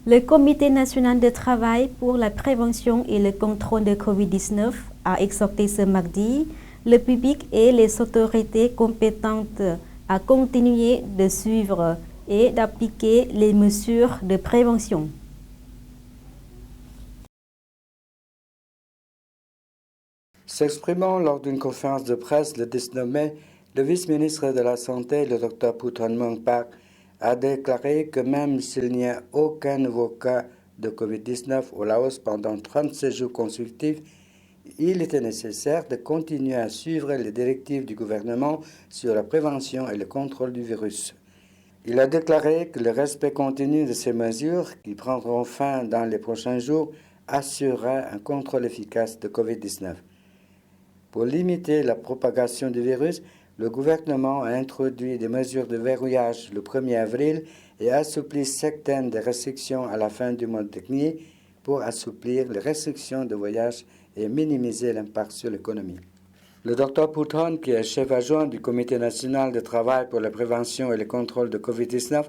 Le Comité national de travail pour la prévention et le contrôle de COVID-19 a exhorté ce mardi le public et les autorités compétentes à continuer de suivre et d'appliquer les mesures de prévention. S'exprimant lors d'une conférence de presse le 19 mai, le vice-ministre de la Santé, le Dr Phouthonmong Pak, a déclaré que même s'il n'y a aucun nouveau cas de COVID-19 au Laos pendant 37 jours consécutifs, il était nécessaire de continuer à suivre les directives du gouvernement sur la prévention et le contrôle du virus. Il a déclaré que le respect continu de ces mesures, qui prendront fin dans les prochains jours, assurera un contrôle efficace de COVID-19. Pour limiter la propagation du virus, le gouvernement a introduit des mesures de verrouillage le 1er avril et assoupli certaines des restrictions à la fin du mois dernier pour assouplir les restrictions de voyage et minimiser l'impact sur l'économie. Le Dr Phouthon, qui est chef adjoint du Comité national de travail pour la prévention et le contrôle de COVID-19,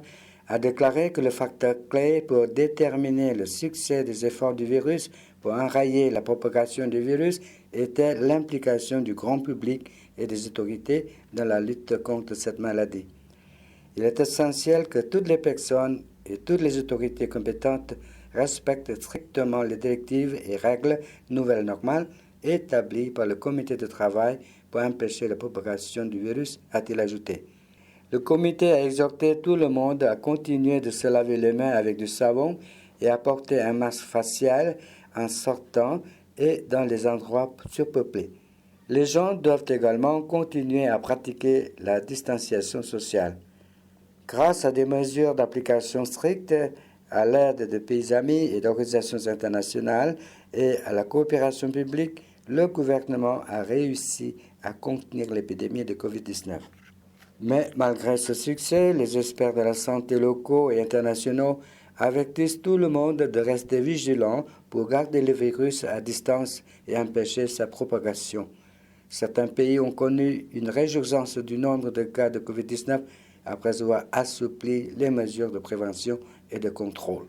a déclaré que le facteur clé pour déterminer le succès des efforts du virus pour enrayer la propagation du virus était l'implication du grand public et des autorités dans la lutte contre cette maladie. Il est essentiel que toutes les personnes et toutes les autorités compétentes respectent strictement les directives et règles nouvelles normales établies par le comité de travail pour empêcher la propagation du virus, a-t-il ajouté. Le comité a exhorté tout le monde à continuer de se laver les mains avec du savon et à porter un masque facial en sortant et dans les endroits surpeuplés. Les gens doivent également continuer à pratiquer la distanciation sociale. Grâce à des mesures d'application strictes, à l'aide de pays amis et d'organisations internationales et à la coopération publique, le gouvernement a réussi à contenir l'épidémie de COVID-19. Mais malgré ce succès, les experts de la santé locaux et internationaux avertissent tout le monde de rester vigilant pour garder le virus à distance et empêcher sa propagation. Certains pays ont connu une résurgence du nombre de cas de COVID-19 après avoir assoupli les mesures de prévention et de contrôle.